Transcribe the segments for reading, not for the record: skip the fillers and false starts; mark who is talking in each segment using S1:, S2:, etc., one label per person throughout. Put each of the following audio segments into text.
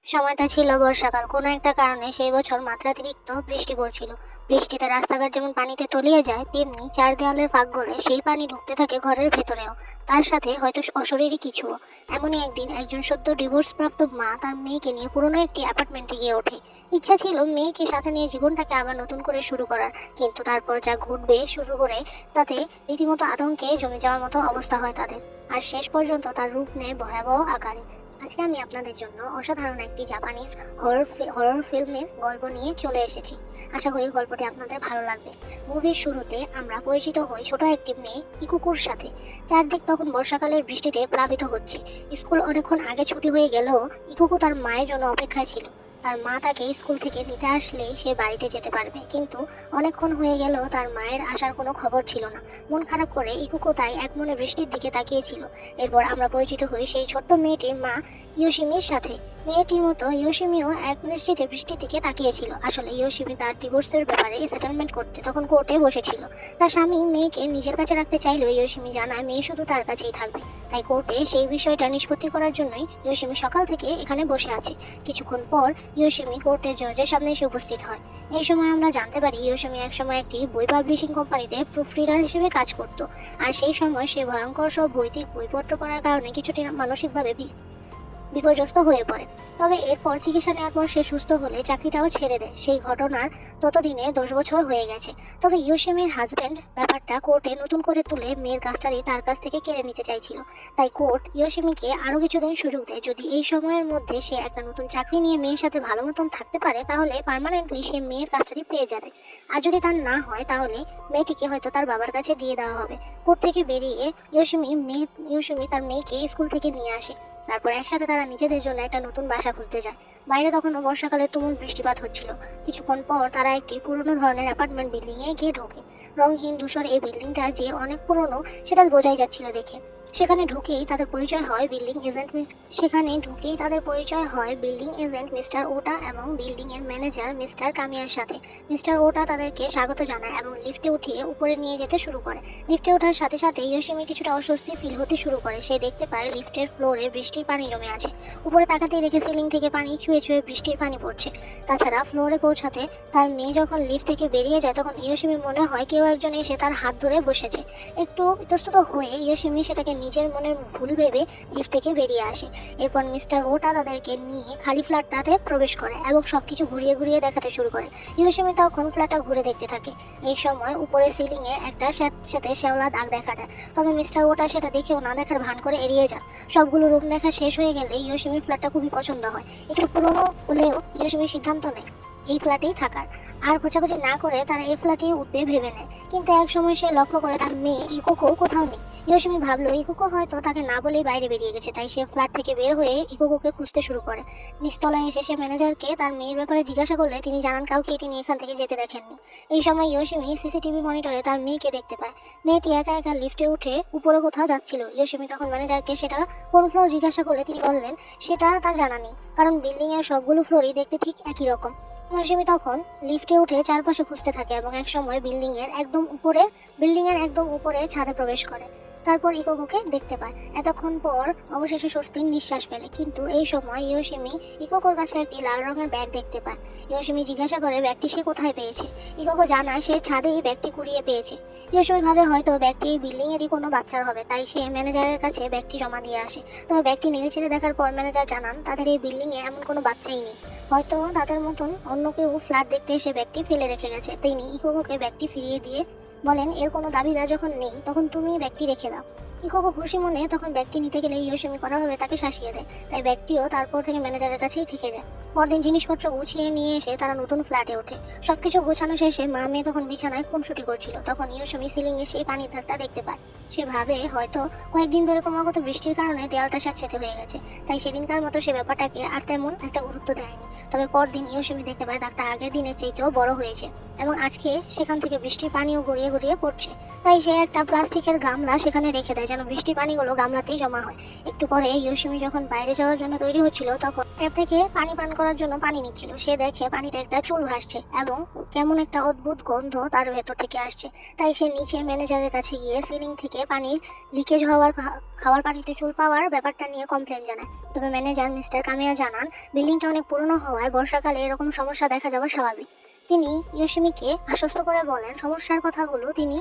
S1: সময়টা ছিল বর্ষাকাল। কোনো একটা কারণে সেই বছর মাত্রাতিরিক্ত বৃষ্টি পড়ছিল। বৃষ্টিতে রাস্তাঘাট যেমন পানিতে তলিয়ে যায়, তেমনি চার দেওয়ালের ফাঁক গলে সেই পানি ঢুকতে থাকে ঘরের ভেতরেও। তার সাথে হয়তো অশরীরী কিছুও। এমনই একদিন একজন সদ্য ডিভোর্সপ্রাপ্ত মা তার মেয়েকে নিয়ে পুরনো একটি অ্যাপার্টমেন্টে গিয়ে ওঠে। ইচ্ছা ছিল মেয়েকে সাথে নিয়ে জীবনটাকে আবার নতুন করে শুরু করার, কিন্তু তারপর যা ঘটবে শুরু করে তাতে রীতিমতো আতঙ্কে জমে যাওয়ার মতো অবস্থা হয় তাদের। আর শেষ পর্যন্ত তার রূপ নেয় ভয়াবহ আকারে। আজকে আমি আপনাদের জন্য অসাধারণ একটি জাপানিজ হরর ফিল্মের গল্প নিয়ে চলে এসেছি। আশা করি গল্পটি আপনাদের ভালো লাগবে। মুভির শুরুতে আমরা পরিচিত হই ছোট একটি মেয়ে ইকুকুর সাথে। চারদিক তখন বর্ষাকালের বৃষ্টিতে প্লাবিত হচ্ছে। স্কুল অনেকক্ষণ আগে ছুটি হয়ে গেলেও ইকুকু তার মায়ের জন্য অপেক্ষায় ছিল। তার মা তাকে স্কুল থেকে নিতে আসলেই সে বাড়িতে যেতে পারবে, কিন্তু অনেকক্ষণ হয়ে গেলেও তার মায়ের আসার কোনো খবর ছিল না। মন খারাপ করে ইকুকু তাই এক মনে বৃষ্টির দিকে তাকিয়েছিল। এরপর আমরা পরিচিত হই সেই ছোট্ট মেয়েটির মা ইয়োশিমির সাথে। মেয়েটির মতো ইয়োশিমিও এক দৃষ্টিতে বৃষ্টির দিকে তাকিয়েছিল। আসলে ইয়োশিমি তার ডিভোর্সের ব্যাপারে সেটেলমেন্ট করতে তখন কোর্টে বসেছিল। তার স্বামী মেয়েকে নিজের কাছে রাখতে চাইলেও ইয়োশিমি জানায় মেয়ে শুধু তার কাছেই থাকবে। তাই কোর্টে সেই বিষয়টা নিষ্পত্তি করার জন্যই ইয়োশিমি সকাল থেকে এখানে বসে আছে। কিছুক্ষণ পর ইয়োশিমি কোর্টের জজের সামনে এসে উপস্থিত হয়। এই সময় আমরা জানতে পারি ইয়োশিমি একসময় একটি বই পাবলিশিং কোম্পানিতে প্রুফ রিডার হিসেবে কাজ করত। আর সেই সময় সে ভয়ঙ্কর সব ভৌতিক বইপত্র পড়ার কারণে কিছুটা মানসিকভাবে বিপর্যস্ত হয়ে পড়ে। তবে এরপর চিকিৎসা নেওয়ার পর সে সুস্থ হলে চাকরিটাও ছেড়ে দেয়। সেই ঘটনার ততদিনে 10 বছর হয়ে গেছে। তবে ইয়োশিমির হাজবেন্ড ব্যাপারটা কোর্টে নতুন করে তুলে মেয়ের কাস্টাডি তার কাছ থেকে কেড়ে নিতে চাইছিল। তাই কোর্ট ইয়োশিমিকে আরো কিছুদিন সুযোগ দেয়। যদি এই সময়ের মধ্যে সে একটা নতুন চাকরি নিয়ে মেয়ের সাথে ভালো মতন থাকতে পারে, তাহলে পার্মানেন্টলি সে মেয়ের কাস্টাডি পেয়ে যাবে। আর যদি তার না হয়, তাহলে মেয়েটিকে হয়তো তার বাবার কাছে দিয়ে দেওয়া হবে। কোর্ট থেকে বেরিয়ে ইয়োশিমি তার মেয়েকে স্কুল থেকে নিয়ে আসে। তারপর একসাথে তারা নিজেদের জন্য একটা নতুন বাসা খুঁজতে যায়। বাইরে তখনও বর্ষাকালে তুমুল বৃষ্টিপাত হচ্ছিল। কিছুক্ষণ পর তারা একটি পুরনো ধরনের অ্যাপার্টমেন্ট বিল্ডিং এ গিয়ে ঢোকে। রংহীন ধূসর এই বিল্ডিংটা যে অনেক পুরনো সেটা বোঝাই যাচ্ছিল দেখে। সেখানে ঢুকেই তাদের পরিচয় হয় বিল্ডিং এজেন্ট মিস্টার ওটা এবং বিল্ডিং এর ম্যানেজার মিস্টার কামিয়ার সাথে। মিস্টার ওটা তাদেরকে স্বাগত জানায় এবং লিফটে উঠিয়ে উপরে নিয়ে যেতে শুরু করে। লিফটে ওঠার সাথে সাথে ইয়োশিমি কিছুটা অস্বস্তি ফিল হতে শুরু করে। সে দেখতে পায় লিফটের ফ্লোরে বৃষ্টির পানি জমে আছে। উপরে তাকাতেই দেখে সিলিং থেকে পানি ছুঁয়ে ছুঁয়ে বৃষ্টির পানি পড়ছে। তাছাড়া ফ্লোরে পৌঁছাতে তার মেয়ে যখন লিফট থেকে বেরিয়ে যায়, তখন ইয়োশিমির মনে হয় কেউ একজন এসে তার হাত ধরে বসেছে। একটু ইতস্তত হয়ে ইয়োশিমি সেটাকে নিজের মনের ভুল ভেবে লিফট থেকে বেরিয়ে আসে। এরপর মিস্টার ওটা তাদেরকে নিয়ে খালি ফ্ল্যাটটাতে প্রবেশ করে এবং সবকিছু ঘুরিয়ে ঘুরিয়ে দেখাতে শুরু করে। ইয়োশিমি তখন ফ্ল্যাটটা ঘুরে দেখতে থাকে। এই সময় উপরে সিলিং এ একটা সাথে শ্যাওলা দাগ দেখা যায়। তবে মিস্টার ওটা সেটা দেখেও না দেখার ভান করে এড়িয়ে যান। সবগুলো রুম দেখা শেষ হয়ে গেলে ইয়োশিমির ফ্ল্যাটটা খুবই পছন্দ হয়। একটু পুরনো হলেও ইয়োশিমির সিদ্ধান্ত নেয় এই ফ্ল্যাটেই থাকার। আর খোঁজাখুঁজি না করে তারা এই ফ্ল্যাটেই উঠবে ভেবে নেয়। কিন্তু এক সময় সে লক্ষ্য করে তার মেয়ে ইকোকো কোথাও নেই। ইয়োশিমি ভাবলো ইকোকো হয়তো তাকে না বলেই বাইরে বেরিয়ে গেছে। তাই সে ফ্ল্যাট থেকে বের হয়ে ইকোকোকে খুঁজতে শুরু করে। নিচতলায় এসে সে ম্যানেজারকে তার মেয়ের ব্যাপারে জিজ্ঞাসা করলে তিনি জানান কাউকে তিনি এখান থেকে যেতে দেখেননি। এই সময় ইয়োশিমি সিসিটিভি মনিটরে তার মেয়েকে দেখতে পায়। মেয়েটি একা একা লিফটে উঠে উপরে কোথাও যাচ্ছিল। ইয়োশিমি তখন ম্যানেজারকে সেটা কোন ফ্লোর জিজ্ঞাসা করলে তিনি বললেন সেটা তার জানা নেই, কারণ বিল্ডিং এর সবগুলো ফ্লোরই দেখতে ঠিক একই রকম। ইয়োশিমি তখন লিফটে উঠে চারপাশে খুঁজতে থাকে এবং একসময় বিল্ডিং এর একদম উপরে ছাদে প্রবেশ করে। তারপর ইকোকোকে দেখতে পায়। এতক্ষণ পর অবশেষে স্বস্তির নিঃশ্বাস ফেলে। কিন্তু এই সময় ইয়োশিমি ইকোকোর কাছে একটি লাল রঙের ব্যাগ দেখতে পায়। ইয়োশিমি জিজ্ঞাসা করে ব্যাগটি সে কোথায় পেয়েছে। ইকোকো জানায় সে ছাদে এই ব্যাগটি কুড়িয়ে পেয়েছে। ইয়োশিমি ভাবে হয়তো ব্যাগটি এই বিল্ডিং এরই কোনো বাচ্চার হবে, তাই সে ম্যানেজারের কাছে ব্যাগটি জমা দিয়ে আসে। তবে ব্যাগটি নেড়ে চেড়ে দেখার পর ম্যানেজার জানান তাদের এই বিল্ডিং এ এমন কোনো বাচ্চাই নেই। হয়তো তাদের মতন অন্য কেউ ফ্ল্যাট দেখতে এসে ব্যাগটি ফেলে রেখে গেছে। তিনি ইকোকোকে ব্যাগটি ফিরিয়ে দিয়ে বলেন এর কোনো দাবিদার যখন নেই, তখন তুমি ব্যাগটি রেখে দাও। ইকোকো খুশি মনে তখন ব্যাগটি নিতে গেলে ইয়োশিমি কড়াভাবে তাকে শাসিয়ে দেয়। তাই ব্যাগটিও তারপর থেকে ম্যানেজারের কাছেই থেকে যায়। পরদিন জিনিসপত্র গুছিয়ে নিয়ে এসে তারা নতুন ফ্ল্যাটে ওঠে। সবকিছু গোছানো শেষে মা মেয়ে তখন বিছানায় খুনসুটি করছিল। তখন ইয়োশিমি সিলিং এ সেই পানির ধারটা দেখতে পায়। সে ভাবে হয়তো কয়েকদিন ধরে ক্রমাগত বৃষ্টির কারণে দেয়ালটা স্যাঁতসেঁতে হয়ে গেছে। তাই সেদিনকার মতো সে ব্যাপারটাকে আর তেমন একটা গুরুত্ব দেয়নি। তবে পরদিন ইয়োশিমি দেখতে পায় দাগটা আগের দিনের চাইতেও বড় হয়েছে এবং আজকে সেখান থেকে বৃষ্টির পানিও গড়িয়ে গড়িয়ে পড়ছে। তাই সে একটা প্লাস্টিকের গামলা সেখানে রেখে দেয় যেন বৃষ্টির পানিগুলো গামলাতেই জমা হয়। একটু পরে ইয়োশিমি যখন বাইরে যাওয়ার জন্য তৈরি হচ্ছিল তখন ট্যাপ থেকে পানি পান করার জন্য পানি নিচ্ছিল। সে দেখে পানিতে একটা চুল ভাসছে এবং কেমন একটা অদ্ভুত গন্ধ তার ভেতর থেকে আসছে। তাই সে নিচে ম্যানেজারের কাছে গিয়ে সিলিং থেকে পানির লিকেজ হওয়ার খাওয়ার পানিতে চুল পাওয়ার ব্যাপারটা নিয়ে কমপ্লেন জানায়। তবে ম্যানেজার মিস্টার কামিয়া জানান বিল্ডিংটা অনেক পুরনো হওয়ায় বর্ষাকালে এরকম সমস্যা দেখা যাওয়া স্বাভাবিক। তিনি ইয়োশিমিকে আশ্বস্ত করে বলেন সমস্যার কথাগুলো তিনি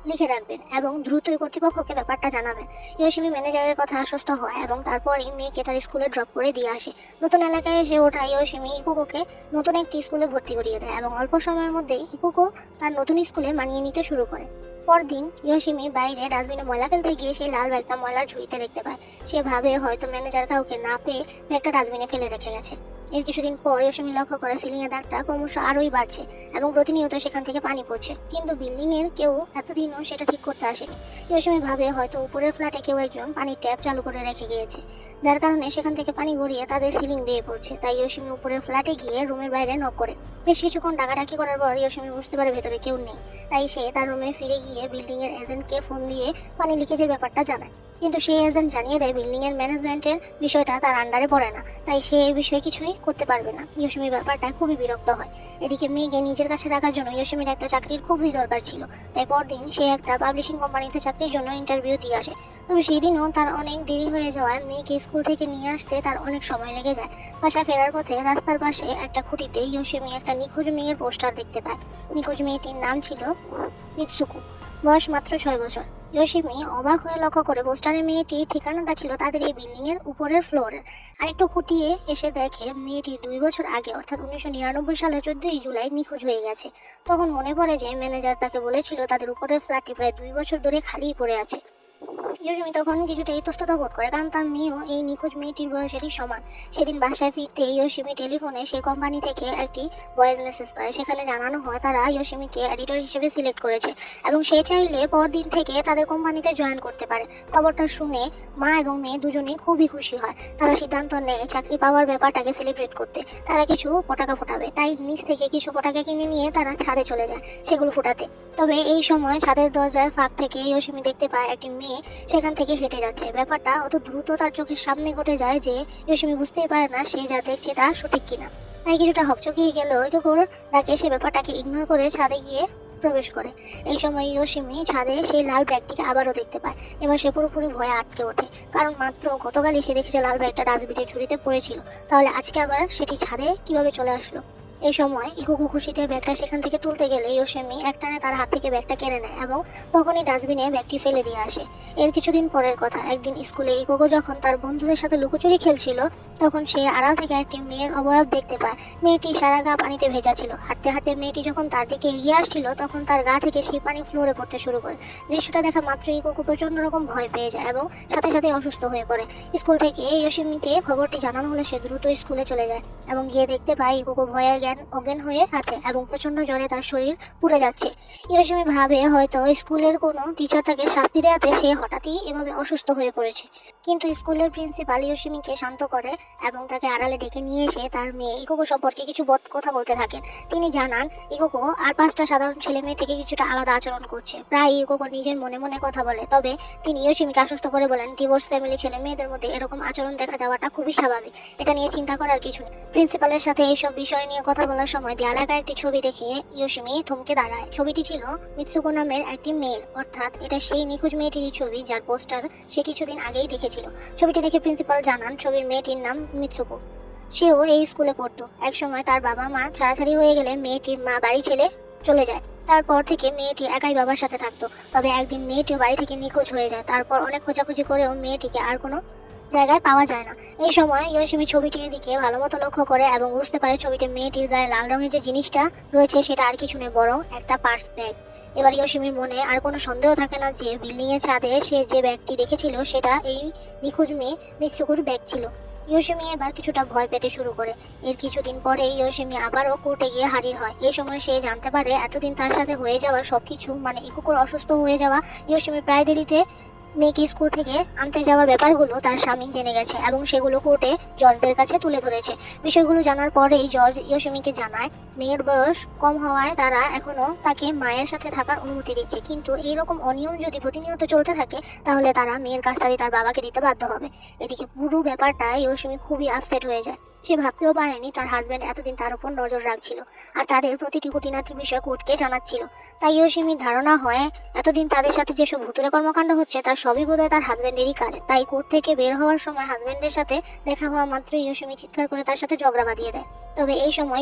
S1: লিখে রাখবেন এবং দ্রুতই কর্তৃপক্ষকে ব্যাপারটা জানাবেন। ইয়োশিমি ম্যানেজারের কথা আশ্বস্ত হয় এবং তারপরই মেয়েকে তার স্কুলে ড্রপ করে দিয়ে আসে। নতুন এলাকায় এসে ওঠা ইয়োশিমি ইকুকোকে নতুন একটি স্কুলে ভর্তি করিয়ে দেয় এবং অল্প সময়ের মধ্যেই ইকুকো তার নতুন স্কুলে মানিয়ে নিতে শুরু করে। পরদিন ইয়োশিমি বাইরে ডাস্টবিনে ময়লা ফেলতে গিয়ে সেই লাল ব্যাগটা ময়লার ঝুড়িতে দেখতে পায়। সে ভাবে হয়তো ম্যানেজার কাউকে না পেয়ে ব্যাগটা ডাস্টবিনে ফেলে রেখে গেছে। এর কিছুদিন পর ইয়োশিমি লক্ষ্য করে সিলিং এর দাগটা ক্রমশ আরোই বাড়ছে এবং প্রতিনিয়ত সেখান থেকে পানি পড়ছে, কিন্তু বিল্ডিং এর কেউ এতদিনও সেটা ঠিক করতে আসেনি। ইয়োশিমি ভাবে হয়তো উপরের ফ্ল্যাটে কেউ একজন পানির ট্যাপ চালু করে রেখে গিয়েছে, যার কারণে সেখান থেকে পানি গড়িয়ে তাদের সিলিং বেয়ে পড়ছে। তাই ইয়োশিমি উপরের ফ্ল্যাটে গিয়ে রুমের বাইরে নক করে। বেশ কিছুক্ষণ ডাকাডাকি করার পর ইয়োশিমি বুঝতে পারে ভেতরে কেউ নেই। তাই সে তার রুমে ফিরে গিয়ে বিল্ডিং এর এজেন্টকে ফোন দিয়ে পানি লিকেজের ব্যাপারটা জানায়, কিন্তু সেই এজেন্ট জানিয়ে দেয় বিল্ডিং এর ম্যানেজমেন্টের বিষয়টা তার আন্ডারে পড়ে না, তাই সে এই বিষয়ে কিছুই করতে পারবে না। ইয়োশিমি ব্যাপারটা খুবই বিরক্ত হয়। এদিকে মেয়েকে নিজের কাছে রাখার জন্য ইয়োশিমির একটা চাকরির খুবই দরকার ছিল, তাই পরদিন সে একটা পাবলিশিং কোম্পানিতে চাকরির জন্য ইন্টারভিউ দিয়ে আসে। তবে সেই দিনও তার অনেক দেরি হয়ে যাওয়ায় মেয়েকে স্কুল থেকে নিয়ে আসতে তার অনেক সময় লেগে যায়। বাসায় ফেরার পথে রাস্তার পাশে একটা খুঁটিতে ইয়োশিমি একটা নিখোঁজ মেয়ের পোস্টার দেখতে পায়। নিখোঁজ মেয়েটির নাম ছিল মিৎসুকো, বয়স মাত্র 6 বছর। ইয়োশিমি অবাক হয়ে লক্ষ্য করে পোস্টারের মেয়েটির ঠিকানাটা ছিল তাদের এই বিল্ডিং এর উপরের ফ্লোরের। আরেকটু খুঁটিয়ে এসে দেখে মেয়েটি 2 বছর আগে অর্থাৎ 1999 সালের 14 জুলাই নিখোঁজ হয়ে গেছে। তখন মনে পড়ে যে ম্যানেজার তাকে বলেছিল তাদের উপরের ফ্ল্যাটটি প্রায় 2 বছর ধরে খালিই পড়ে আছে। ইয়োশিমি তখন কিছুটা ইতস্তত বোধ করে, কারণ তার মেয়েও এই নিখোঁজ মেয়েটির বয়সেরই সমান। সেদিন বাসায় ফিরতে ইয়োশিমি টেলিফোনে সেই কোম্পানি থেকে একটি ভয়েস মেসেজ পায়। সেখানে জানানো হয় তারা ইয়োশিমিকে এডিটর হিসেবে সিলেক্ট করেছে এবং সে চাইলে পরদিন থেকে তাদের কোম্পানিতে জয়েন করতে পারে। খবরটা শুনে মা এবং মেয়ে দুজনেই খুবই খুশি হয়। তারা সিদ্ধান্ত নেয় চাকরি পাওয়ার ব্যাপারটাকে সেলিব্রেট করতে তারা কিছু পটাকা ফোটাবে। তাই নিচ থেকে কিছু পটাকা কিনে নিয়ে তারা ছাদে চলে যায় সেগুলো ফোটাতে। তবে এই সময় ছাদের দরজায় ফাঁক থেকে ইয়োশিমি দেখতে পায় একটি মেয়ে সেখান থেকে হেঁটে যাচ্ছে। ব্যাপারটা অত দ্রুত তার চোখের সামনে ঘটে যায় যে ইয়োশিমি বুঝতেই পারে না সে যা দেখছে তা সঠিক কিনা। তাই কিছুটা হকচকিয়ে গেলেও তাকে সে ব্যাপারটাকে ইগনোর করে ছাদে গিয়ে প্রবেশ করে। এই সময় ইয়োশিমি ছাদে সেই লাল ব্যাগটিকে আবারও দেখতে পায়। এবার সে পুরোপুরি ভয়ে আটকে ওঠে, কারণ মাত্র গতকালই সে দেখেছে লাল ব্যাগটা ডাস্টবিনের ঝুড়িতে পড়েছিল, তাহলে আজকে আবার সেটি ছাদে কিভাবে চলে আসলো। এই সময় ইকুকো খুশিতে ব্যাগটা সেখান থেকে তুলতে গেলে ইয়োশিমি একটানে তার হাত থেকে ব্যাগটা কেড়ে নেয় এবং তখনই ডাস্টবিনে ব্যাগটি ফেলে দিয়ে আসে। এর কিছুদিন পরের কথা, একদিন স্কুলে ইকুকো যখন তার বন্ধুদের সাথে লুকোচুরি খেলছিল তখন সে আড়াল থেকে একটি মেয়ের অবয়ব দেখতে পায়। মেয়েটি সারা গা পানিতে ভেজা ছিল। হাঁটতে হাঁটতে মেয়েটি যখন তার দিকে এগিয়ে আসছিল তখন তার গা থেকে সেই পানি ফ্লোরে পড়তে শুরু করে। দৃশ্যটা দেখা মাত্র ইকুকো প্রচন্ড রকম ভয় পেয়ে যায় এবং সাথে সাথে অসুস্থ হয়ে পড়ে। স্কুল থেকে ইয়োশিমিকে খবরটি জানানো হলে সে দ্রুত স্কুলে চলে যায় এবং গিয়ে দেখতে পায় ইকুকো ভয়ে অজ্ঞান হয়ে আছে এবং প্রচন্ড জ্বরে তার শরীর পুড়ে যাচ্ছে। ইয়োশিমি ভাবে হয়তো স্কুলের কোনো টিচার তাকে শাস্তি দেওয়াতে সে হঠাৎই এভাবে অসুস্থ হয়ে পড়েছে, কিন্তু স্কুলের প্রিন্সিপাল ইয়োশিমিকে শান্ত করে এবং তাকে আড়ালে ডেকে নিয়ে এসে তার মেয়ে ইকুকো সম্পর্কে কিছু কথা বলতে থাকেন। তিনি জানান ইকুকো আর 5টা সাধারণ ছেলে মেয়ে থেকে কিছুটা আলাদা আচরণ করছে। প্রায় ইকুকো নিজের মনে মনে কথা বলে, তবে তিনি ইয়োশিমিকে আশ্বস্ত করে বলেন ডিভোর্স ফ্যামিলি ছেলে মেয়েদের মধ্যে এরকম আচরণ দেখা যাওয়াটা খুবই স্বাভাবিক, এটা নিয়ে চিন্তা করার কিছু নেই। প্রিন্সিপালের সাথে এইসব বিষয় নিয়ে কথা বলার সময় দেয়ালে একটি ছবি দেখে ইয়োশিমি থমকে দাঁড়ায়। ছবিটি ছিল মিৎসুকো নামের একটি মেয়ের, অর্থাৎ এটা সেই নিখোঁজ মেয়েটির ছবি যার পোস্টার সে কিছুদিন আগেই দেখেছিল। ছবিটি দেখে প্রিন্সিপাল জানান ছবির মেয়েটির নাম মিৎসুকো। সেও এই স্কুলে পড়তো। একসময় তার বাবা মা ছাড়াছাড়ি হয়ে গেলে মেয়েটির মা বাড়ি ছেড়ে চলে যায়। তারপর থেকে মেয়েটি একাই বাবার সাথে থাকতো। তবে একদিন মেয়েটিও বাড়ি থেকে নিখোঁজ হয়ে যায়। তারপর অনেক খোঁজাখুঁজি করেও মেয়েটিকে আর কোনো জায়গায় পাওয়া যায় না। এই সময় ইয়োশিমি ছবিটির দিকে ভালো মতো লক্ষ্য করে এবং বুঝতে পারে ছবিটির মেয়েটির গায়ে লাল রঙের যে জিনিসটা রয়েছে সেটা আর কিছু নয় বরং একটা পার্স ব্যাগ। এবার ইয়োশিমির মনে আর কোনো সন্দেহ থাকে না যে বিল্ডিং এর ছাদে সে যে ব্যাগটি দেখেছিল সেটা এই নিখোঁজ মেয়ে মিৎসুকোর ব্যাগ ছিল। ইয়োশিমি এবার কিছুটা ভয় পেতে শুরু করে। এর কিছুদিন পরে ইয়োশিমি আবারও কোর্টে গিয়ে হাজির হয়। এই সময় সে জানতে পারে এতদিন তার সাথে হয়ে যাওয়া সবকিছু মানে ইকুকোর অসুস্থ হয়ে যাওয়া ইয়োশিমি প্রায় দেরিতে মেয়েকে স্কুল থেকে আনতে যাওয়ার ব্যাপারগুলো তার স্বামী জেনে গেছে এবং সেগুলো কোর্টে জজদের কাছে তুলে ধরেছে। বিষয়গুলো জানার পরেই জজ ইয়োশিমিকে জানায় মেয়ের বয়স কম হওয়ায় তারা এখনো তাকে মায়ের সাথে থাকার অনুমতি দিচ্ছে, কিন্তু এইরকম অনিয়ম যদি প্রতিনিয়ত চলতে থাকে তাহলে তারা মেয়ের কাস্টাডি তার বাবাকে দিতে বাধ্য হবে। এদিকে পুরো ব্যাপারটা ইয়োশিমি খুবই আপসেট হয়ে যায়। সে ভাবতেও পারেনি তার হাজবেন্ড এতদিন তার উপর নজর রাখছিল আর তাদের প্রতিটি খুঁটিনাটি বিষয় কোর্টকে জানাচ্ছিল। তাই ইয়োশিমির ধারণা হয় এতদিন তাদের সাথে যেসব ভুতুরে কর্মকাণ্ড হচ্ছে তার সবই বোধহয় তার হাজবেন্ডেরই কাজ। তাই কোর্ট থেকে বের হওয়ার সময় হাজবেন্ডের সাথে দেখা হওয়া মাত্র ইয়োশিমি চিৎকার করে তার সাথে ঝগড়া বাঁধিয়ে দেয়। তবে এই সময়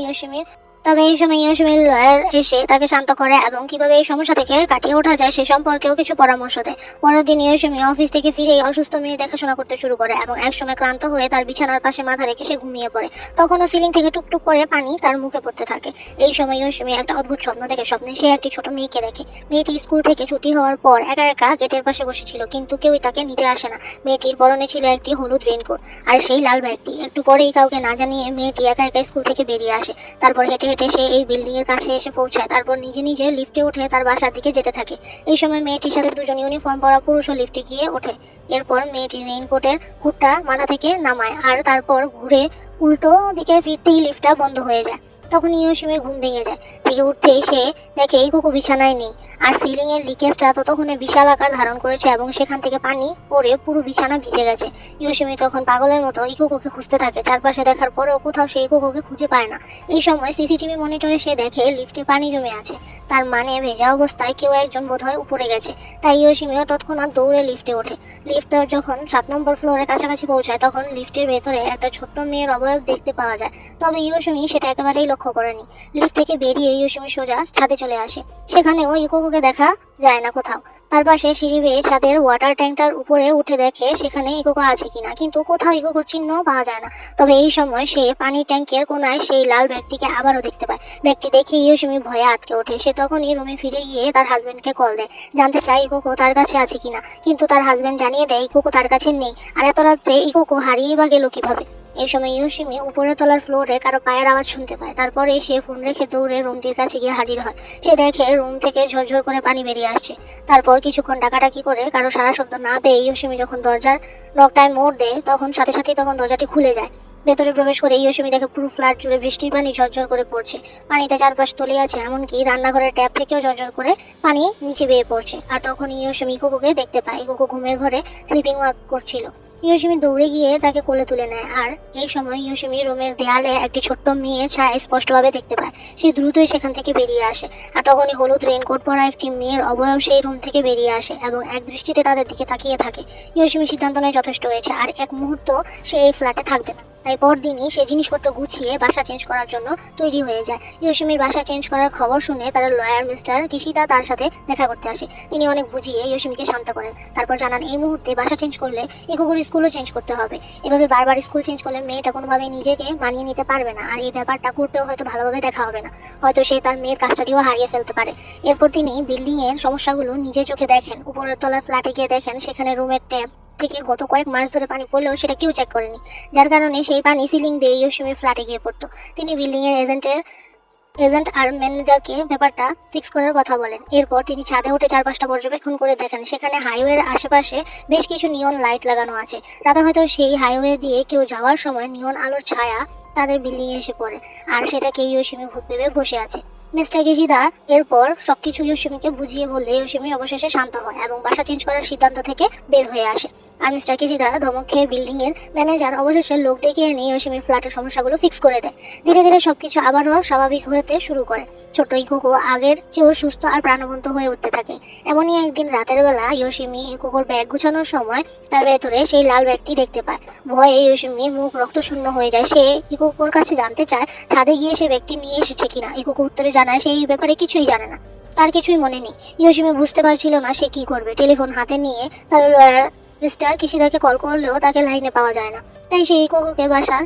S1: ইয়োশিমির লয়ার এসে তাকে শান্ত করে এবং কিভাবে এই সমস্যা থেকে কাটিয়ে ওঠা যায় সে সম্পর্কেও কিছু পরামর্শ দেয়। পরের দিন ইয়োশিমি অফিস থেকে ফিরেই অসুস্থ মেয়ে দেখাশোনা করতে শুরু করে এবং একসময় ক্লান্ত হয়ে তার বিছানার পাশে মাথা রেখে সে ঘুমিয়ে পড়ে। তখনও সিলিং থেকে টুকটুক করে পানি তার মুখে পড়তে থাকে। এই সময় ইয়োশিমি একটা অদ্ভুত স্বপ্ন দেখে। স্বপ্নে সে একটি ছোট মেয়েকে দেখে। মেয়েটি স্কুল থেকে ছুটি হওয়ার পর একা একা গেটের পাশে বসেছিল, কিন্তু কেউই তাকে নিতে আসে না। মেয়েটির পরনে ছিল একটি হলুদ রেইনকোট আর সেই লাল ব্যাগটি। একটু পরেই কাউকে না জানিয়ে মেয়েটি একা একা স্কুল থেকে বেরিয়ে আসে। তারপর হেঁটে হেঁটে সে এই বিল্ডিং এর কাছে এসে পৌঁছায়। তারপর নিজে নিজে লিফটে উঠে তার বাসার দিকে যেতে থাকে। এই সময় মেয়েটির সাথে দুজন ইউনিফর্ম পরা পুরুষও লিফটে গিয়ে ওঠে। এরপর মেয়েটি রেইনকোটের হুডটা মাথা থেকে নামায় আর তারপর ঘুরে উল্টো দিকে ফিরতেই লিফটটা বন্ধ হয়ে যায়। তখন ইয়োশিমির ঘুম ভেঙে যায়। থেকে উঠতেই সে দেখে ইকোকো বিছানায় নেই আর সিলিং এর লিকেজটা ততক্ষণে বিশাল আকার ধারণ করেছে এবং সেখান থেকে পানি পড়ে পুরো বিছানা ভিজে গেছে। ইয়োশিমি তখন পাগলের মতো ইকোকোকে খুঁজতে থাকে। চারপাশে দেখার পরেও কোথাও সে ইকোকোকে খুঁজে পায় না। এই সময় সিসিটিভি মনিটরে সে দেখে লিফটে পানি জমে আছে। তার মানে ভেজা অবস্থায় কেউ একজন বোধহয় উপরে গেছে। তাই ইয়োশিমিও তৎক্ষণাৎ দৌড়ে লিফটে ওঠে। লিফট যখন 7 নম্বর ফ্লোরের কাছাকাছি পৌঁছায় তখন লিফটের ভেতরে একটা ছোট্ট মেয়ের অবয়ব দেখতে পাওয়া যায়। তবে ইয়োশিমি সেটা একেবারেই লক্ষ্য করেনি। লিফট থেকে বেরিয়ে ইয়োশিমি সোজা ছাদে চলে আসে। সেখানেও ইকোকোকে দেখা যায় না কোথাও। তার পাশে সিঁড়ি বেয়ে ছাদের ওয়াটার ট্যাঙ্কটার উপরে উঠে দেখে সেখানে ইকোকো আছে কিনা, কিন্তু কোথাও ইকোকোর চিহ্ন পাওয়া যায় না। তবে এই সময় সে পানির ট্যাঙ্কের কোনায় সেই লাল ব্যাগটিকে আবারও দেখতে পায়। ব্যাগটি দেখে ইয়োশিমি ভয়ে আটকে ওঠে। সে তখনই রুমে ফিরে গিয়ে তার হাজবেন্ডকে কল দেয়, জানতে চায় ইকোকো তার কাছে আছে কিনা, কিন্তু তার হাজবেন্ড জানিয়ে দেয় ইকোকো তার কাছে নেই। আর এত রাত্রে ইকোকো হারিয়ে বা গেল কিভাবে। এই সময় ইয়োশিমি উপরের তলার ফ্লোরে কারো পায়ের আওয়াজ শুনতে পায়। তারপরে সে ফোন রেখে দৌড়ে রুমটির কাছে গিয়ে হাজির হয়। সে দেখে রুম থেকে ঝরঝর করে পানি বেরিয়ে আসছে। তারপর কিছুক্ষণ ডাকাডাকি করে কারো সারা শব্দ না পেয়ে ইয়োশিমি যখন দরজার নকটায় মোড় দেয় তখন সাথে সাথেই দরজাটি খুলে যায়। ভেতরে প্রবেশ করে ইয়োশিমি দেখে পুরো ফ্ল্যাট জুড়ে বৃষ্টির পানি ঝরঝর করে পড়ছে। পানিতে চারপাশ তলিয়ে আছে, এমনকি রান্নাঘরের ট্যাপ থেকেও ঝরঝর করে পানি নিচে বেয়ে পড়ছে। আর তখন ইয়োশিমি ইকোকোকে দেখতে পায়। ইকোকো ঘুমের ঘরে স্লিপিং ওয়াক করছিল। ইয়োশিমি দৌড়ে গিয়ে তাকে কোলে তুলে নেয়। আর এই সময় ইয়োশিমি রুমের দেয়ালে একটি ছোট্ট মেয়ের ছায়া স্পষ্টভাবে দেখতে পায়। সে দ্রুতই সেখান থেকে বেরিয়ে আসে। আর তখনই হলুদ রেইনকোট পরা একটি মেয়ের অবয়ব সেই রুম থেকে বেরিয়ে আসে এবং এক দৃষ্টিতে তাদের দিকে তাকিয়ে থাকে। ইয়োশিমি সিদ্ধান্ত নেয় যথেষ্ট হয়েছে, আর এক মুহূর্ত সে এই ফ্ল্যাটে থাকবে না। তাই পরদিনই সে জিনিসপত্র গুছিয়ে বাসা চেঞ্জ করার জন্য তৈরি হয়ে যায়। ইয়োশিমির বাসা চেঞ্জ করার খবর শুনে তার লয়ার মিস্টার কিশিদা তার সাথে দেখা করতে আসে। তিনি অনেক বুঝিয়ে ইয়োশিমিকে শান্ত করেন। তারপর জানান এই মুহূর্তে বাসা চেঞ্জ করলে ইকোকোর স্কুলও চেঞ্জ করতে হবে। এভাবে বারবার স্কুল চেঞ্জ করলে মেয়েটা কোনোভাবেই নিজেকে মানিয়ে নিতে পারবে না, আর এই ব্যাপারটা করতেও হয়তো ভালোভাবে দেখা হবে না। হয়তো সে তার মেয়ের কাস্টাডিও হারিয়ে ফেলতে পারে। এরপর তিনি বিল্ডিং এর সমস্যাগুলো নিজে চোখে দেখেন। উপরের তলার ফ্ল্যাটে গিয়ে দেখেন সেখানে রুমের ট্যাপ থেকে গত কয়েক মাস ধরে পানি পড়লেও সেটা কেউ চেক করেনি, যার কারণে সেই পানি সিলিং বেয়ে ইয়োশিমির ফ্ল্যাটে গিয়ে পড়তো। তিনি বিল্ডিং এর এজেন্ট আর ম্যানেজারকে ব্যাপারটা ফিক্স করার কথা বলেন। এরপর তিনি ছাদে উঠে চারপাশটা পর্যবেক্ষণ করে দেখেন সেখানে হাইওয়ের আশেপাশে বেশ কিছু নিয়ন লাইট লাগানো আছে। রাতে হয়তো সেই হাইওয়ে দিয়ে কেউ যাওয়ার সময় নিয়ন আলোর ছায়া তাদের বিল্ডিং এ এসে পড়ে, আর সেটাকে ইয়োশিমি ভূত ভেবে বসে আছে। মিস্টার কিশিদা এরপর সবকিছু ইয়োশিমিকে বুঝিয়ে বললে ইয়োশিমি অবশেষে শান্ত হয় এবং বাসা চেঞ্জ করার সিদ্ধান্ত থেকে বের হয়ে আসে। আর মিস্টার কিশিদা ধমক খেয়ে বিল্ডিং এর ম্যানেজার অবশেষে লোক ডেকে এনে ইয়োশিমির ফ্ল্যাটের সমস্যাগুলো ফিক্স করে দেয়। ধীরে ধীরে সবকিছু আবারও স্বাভাবিক হতে শুরু করে। ছোট্ট ইকোকো আগের চেয়েও সুস্থ আর প্রাণবন্ত হয়ে উঠতে থাকে। এমনই একদিন রাতের বেলা ইয়োশিমি ইকোকোর ব্যাগ গুছানোর সময় তার ভেতরে সেই লাল ব্যাগটি দেখতে পায়। ভয়ে ইয়োশিমির মুখ রক্তশূন্য হয়ে যায়। সে ইকোকোর কাছে জানতে চায় ছাদে গিয়ে সে ব্যাগটি নিয়ে এসেছে কিনা। ইকোকো উত্তরে জানায় সে এই ব্যাপারে কিছুই জানে না, তার কিছুই মনে নেই। ইয়োশিমি বুঝতে পারছিল না সে কি করবে। টেলিফোন হাতে নিয়ে তার লয়ার মিস্টার কিশিদাকে কল করলেও তাকে লাইনে পাওয়া যায় না। তাই সে ইকোকোকে বাসার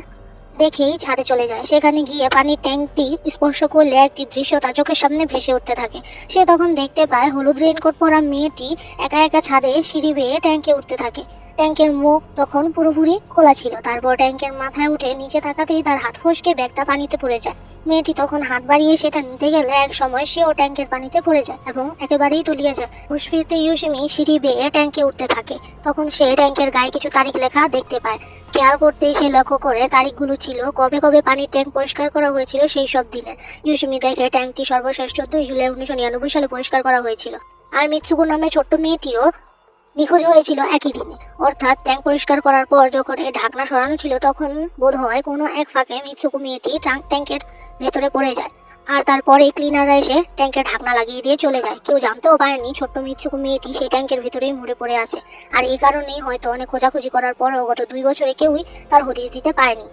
S1: দেখেই ছাদে চলে যায়। সেখানে গিয়ে পানির ট্যাঙ্কটি স্পর্শ করলে একটি দৃশ্য তার চোখের সামনে ভেসে উঠতে থাকে। সে তখন দেখতে পায় হলুদ রেইনকোট পরা মেয়েটি একা একা ছাদে সিঁড়ি বেয়ে ট্যাঙ্কে উঠতে থাকে। ট্যাঙ্কের মুখ তখন পুরোপুরি খোলা ছিল। তারপর ট্যাঙ্কের মাথায় উঠে নিচে তাকাতেই তার হাত ফসকে ব্যাগটা পানিতে পড়ে যায়। মেয়েটি তখন হাত বাড়িয়ে সেটা নিতে গেলে এক সময় সেও ট্যাঙ্কের পানিতে পড়ে যায় এবং একেবারেই তলিয়ে যায়। হুঁশ ফিরতে ইউশিমি সিঁড়ি বেয়ে ট্যাঙ্কে উঠতে থাকে। তখন সে ট্যাঙ্কের গায়ে কিছু তারিখ লেখা দেখতে পায়। খেয়াল করতেই সে লক্ষ্য করে তারিখগুলো ছিল কবে কবে পানির ট্যাঙ্ক পরিষ্কার করা হয়েছিল সেই সব দিনে। ইউশিমি দেখে ট্যাঙ্কটি সর্বশেষ 14 জুলাই 1999 সালে পরিষ্কার করা হয়েছিল। আর মিৎসুকো নামে ছোট্ট মেয়েটিও নিখোঁজ হয়েছিল একই দিনে। অর্থাৎ ট্যাঙ্ক পরিষ্কার করার পর যখন এই ঢাকনা সরানো ছিল তখন বোধ হয় কোনো এক ফাঁকে মিৎসুকো মেয়েটি ট্যাঙ্কের ভেতরে পড়ে যায়। আর তারপরে ক্লিনাররা এসে ট্যাঙ্কের ঢাকনা লাগিয়ে দিয়ে চলে যায়। কেউ জানতেও পারেনি ছোট্ট মিৎসুকো মেয়েটি সেই ট্যাঙ্কের ভেতরেই মরে পড়ে আছে। আর এই কারণেই হয়তো অনেক খোঁজাখুঁজি করার পরেও গত 2 বছরে কেউই তার হদিশ দিতে পারেনি।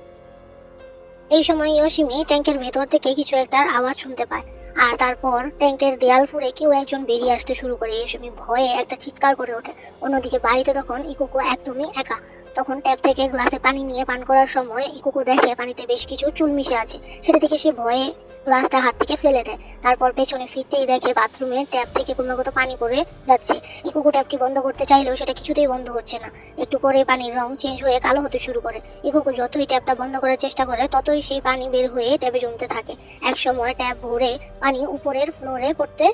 S1: এই সময় ইয়োশিমি ট্যাঙ্কের ভেতর থেকে কিছু একটা আওয়াজ শুনতে পায়। আর তারপর ট্যাঙ্কের দেয়াল ফুঁড়ে কেউ একজন বেরিয়ে আসতে শুরু করে। ইয়োশিমি ভয়ে একটা চিৎকার করে ওঠে। অন্যদিকে বাড়িতে তখন ইকুকো একদমই একা। তখন ট্যাপ থেকে গ্লাসে পানি নিয়ে পান করার সময় ইকুকো দেখে পানিতে বেশ কিছু চুল মিশে আছে। সেটা থেকে সে ভয়ে গ্লাসটা হাত থেকে ফেলে দেয়। তারপর পেছনে ফিরতেই দেখে বাথরুমে ট্যাপ থেকে ক্রমাগত পানি পড়ে যাচ্ছে। ইকুকো ট্যাপটি বন্ধ করতে চাইলেও সেটা কিছুতেই বন্ধ হচ্ছে না। একটু পরে পানির রং চেঞ্জ হয়ে কালো হতে শুরু করে। ইকুকো যতই ট্যাপটা বন্ধ করার চেষ্টা করে ততই সেই পানি বের হয়ে ট্যাপে জমতে থাকে। এক সময় ট্যাপ ভরে পানি উপরের ফ্লোরে পড়তে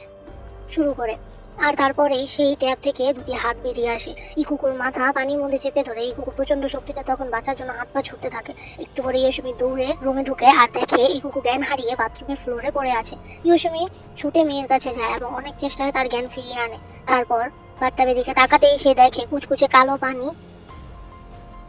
S1: শুরু করে। আর তারপরেই সেই ট্যাপ থেকে দুটি হাত বেরিয়ে আসে। ইকুকুর মাথা পানির মধ্যে চেপে ধরে। ইকুকু প্রচন্ড শক্তিতে তখন বাঁচার জন্য হাত পা ছুটতে থাকে। একটু পরে ইয়োশিমি দৌড়ে রুমে ঢুকে আর দেখে ইকুকু জ্ঞান হারিয়ে বাথরুমের ফ্লোরে পড়ে আছে। ইয়োশিমি ছুটে মেয়ের কাছে যায় এবং অনেক চেষ্টায় তার জ্ঞান ফিরিয়ে আনে। তারপর বাথটাবের দিকে তাকাতেই সে দেখে কুচকুচে কালো পানি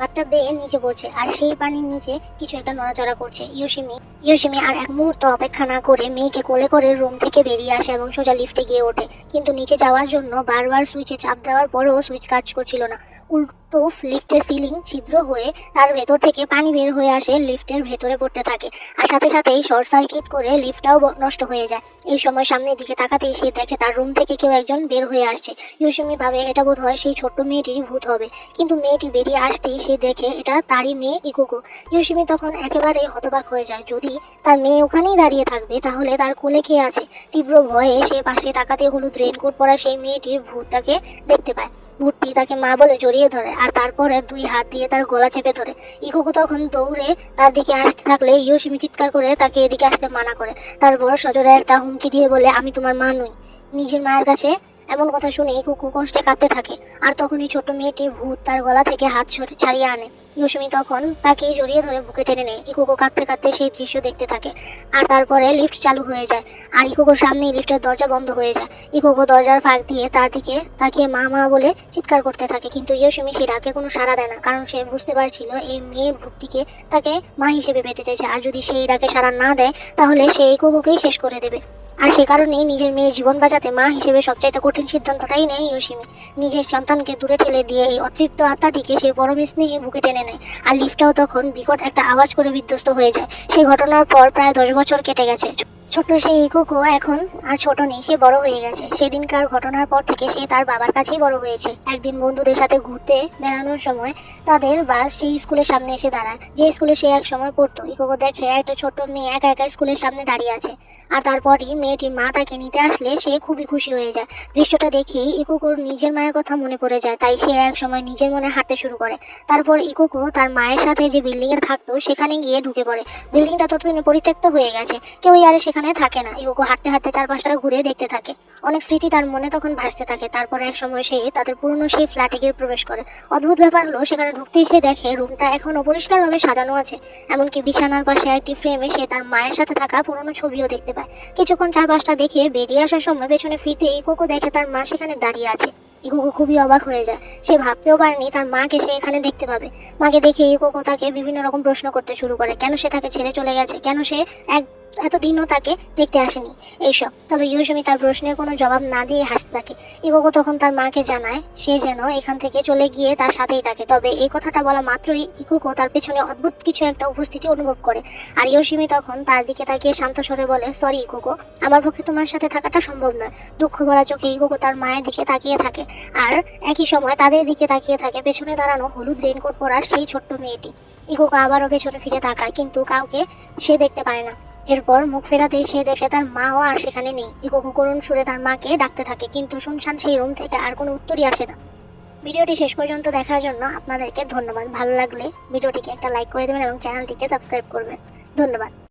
S1: বাথটাব বেয়ে নিচে পড়ছে। আর সেই পানির নিচে কিছু একটা নড়াচড়া করছে। ইয়োশিমি আর এক মুহূর্ত অপেক্ষা না করে মেয়েকে কোলে করে রুম থেকে বেরিয়ে আসে এবং সোজা লিফটে গিয়ে ওঠে। কিন্তু নিচে যাওয়ার জন্য বারবার সুইচে চাপ দেওয়ার পরেও সুইচ কাজ করছিল না। উল্টো লিফটের সিলিং ছিদ্র হয়ে তার ভেতর থেকে পানি বের হয়ে আসে, লিফটের ভেতরে পড়তে থাকে। আর সাথে সাথেই শর্ট সার্কিট করে লিফটটাও নষ্ট হয়ে যায়। এই সময় সামনের দিকে তাকাতেই সে দেখে তার রুম থেকে কেউ একজন বের হয়ে আসছে। ইয়োশিমি ভাবে এটা বোধ হয় সেই ছোট্ট মেয়েটির ভূত হবে। কিন্তু মেয়েটি বেরিয়ে আসতেই সে দেখে এটা তারই মেয়ে ইকুকো। ইয়োশিমি তখন একেবারে হতবাক হয়ে যায়। যদি তার মেয়ে ওখানেই দাঁড়িয়ে থাকবে তাহলে তার কোলে কে আছে? তীব্র ভয়ে সে পাশে তাকাতে হলুদ রেনকোট পরা সেই মেয়েটির ভূতটাকে দেখতে পায়। ভূতটি তাকে মা বলে জড়িয়ে ধরে আর তারপরে 2 হাত দিয়ে তার গলা চেপে ধরে। ইকুকো তখন দৌড়ে তার দিকে আসতে থাকলে ইয়োশিমি চিৎকার করে তাকে এদিকে আসতে মানা করে। তারপর সজোরে একটা হুমকি দিয়ে বলে, আমি তোমার মা নই। নিজের মায়ের কাছে এমন কথা শুনে ইকুকো কষ্টে কাঁদতে থাকে। আর তখনই ছোট মেয়েটির ভূত তার গলা থেকে হাত ছাড়িয়ে আনে। ইয়োশিমি তখন তাকে জড়িয়ে ধরে বুকে টেনে নেয়। ইকুকো কাঁদতে কাঁদতে সেই দৃশ্য দেখতে থাকে। আর তারপরে লিফট চালু হয়ে যায় আর ইকুকোর সামনেই লিফটের দরজা বন্ধ হয়ে যায়। ইকুকো দরজার ফাঁক দিয়ে তার দিকে তাকিয়ে মা মা বলে চিৎকার করতে থাকে। কিন্তু ইয়োশিমি সেই ডাকে কোনো সাড়া দেয় না, কারণ সে বুঝতে পারছিল এই মেয়ের ভূতটিকে তাকে মা হিসেবে পেতে চাইছে। আর যদি সেই ডাকে সাড়া না দেয় তাহলে সে ইকুকোকেই শেষ করে দেবে। আর সে কারণেই নিজের মেয়ের জীবন বাঁচাতে মা হিসেবে সবচাইতে কঠিন সিদ্ধান্তটাই নেয় ইয়োশিমি। নিজের সন্তানকে দূরে ফেলে দিয়ে এই অতৃপ্ত আত্মাটিকে সে পরম স্নেহে বুকে টেনে নেয়। আর লিফটটাও তখন বিকট একটা আওয়াজ করে বিধ্বস্ত হয়ে যায়। সেই ঘটনার পর প্রায় 10 বছর কেটে গেছে। ছোট্ট সেই ইকুকো এখন আর ছোট নেই, সে বড় হয়ে গেছে। সেদিনকার ঘটনার পর থেকে সে তার বাবার কাছেই বড় হয়েছে। একদিন বন্ধুদের সাথে ঘুরতে বেড়ানোর সময় তাদের বাস সেই স্কুলের সামনে এসে দাঁড়ায়, যে স্কুলে সে এক সময় পড়তো। ইকুকো দেখে একটা ছোট্ট মেয়ে একা একা স্কুলের সামনে দাঁড়িয়ে আছে। আর তারপরই মেয়েটির মা তাকে নিতে আসলে সে খুবই খুশি হয়ে যায়। দৃশ্যটা দেখেই ইকুকোর নিজের মায়ের কথা মনে পড়ে যায়, তাই সে এক সময় নিজের মনে হাঁটতে শুরু করে। তারপর ইকুকো তার মায়ের সাথে যে বিল্ডিং এ থাকতো সেখানে গিয়ে ঢুকে পড়ে। বিল্ডিংটা ততদিনে পরিত্যক্ত হয়ে গেছে, কেউই আর সেখানে থাকে না। ইকুকো হাঁটতে হাঁটতে চারপাশটা ঘুরে দেখতে থাকে। অনেক স্মৃতি তার মনে তখন ভাসতে থাকে। তারপর এক সময় সে তাদের পুরনো সেই ফ্ল্যাটে গিয়ে প্রবেশ করে। অদ্ভুত ব্যাপার হলো, সেখানে ঢুকতেই সে দেখে রুমটা এখনো পরিষ্কারভাবে সাজানো আছে। এমনকি বিছানার পাশে একটি ফ্রেমে সে তার মায়ের সাথে থাকা পুরনো ছবিও দেখতে পায়। কিছুক্ষণ চারপাশটা দেখে বেরিয়ে আসার সময় পেছনে ফিরতে ইকুকো দেখে তার মা সেখানে দাঁড়িয়ে আছে। ইকুকো খুবই অবাক হয়ে যায়। সে ভাবতেও পারেনি তার মাকে সে এখানে দেখতে পাবে। মাকে দেখে ইকুকো তাকে বিভিন্ন রকম প্রশ্ন করতে শুরু করে। কেন সে তাকে ছেড়ে চলে গেছে, কেন সে এতদিনও তাকে দেখতে আসেনি, এইসব। তবে ইয়োশিমি তার প্রশ্নের কোনো জবাব না দিয়ে হাসতে থাকে। ইকুকো তখন তার মাকে জানায় সে যেন এখান থেকে চলে গিয়ে তার সাথেই থাকে। তবে এই কথাটা বলা মাত্রই ইকুকো তার পেছনে অদ্ভুত কিছু একটা উপস্থিতি অনুভব করে। আর ইয়োশিমি তখন তার দিকে তাকিয়ে শান্ত স্বরে বলে, সরি ইকুকো, আমার পক্ষে তোমার সাথে থাকাটা সম্ভব নয়। দুঃখ ভরা চোখে ইকুকো তার মায়ের দিকে তাকিয়ে থাকে। আর একই সময় তাদের দিকে তাকিয়ে থাকে পেছনে দাঁড়ানো হলুদ রেনকোট পরা সেই ছোট্ট মেয়েটি। ইকুকো আবারও পেছনে ফিরে তাকায়, কিন্তু কাউকে সে দেখতে পায় না। এরপর মুখ ফেরাতেই সে দেখে তার মাও আর সেখানে নেই। ইকুকো করুণ সুরে তার মাকে ডাকতে থাকে, কিন্তু শুনশান সেই রুম থেকে আর কোনো উত্তরই আসে না। ভিডিওটি শেষ পর্যন্ত দেখার জন্য আপনাদেরকে ধন্যবাদ। ভালো লাগলে ভিডিওটিকে একটা লাইক করে দেবেন এবং চ্যানেলটিকে সাবস্ক্রাইব করবেন। ধন্যবাদ।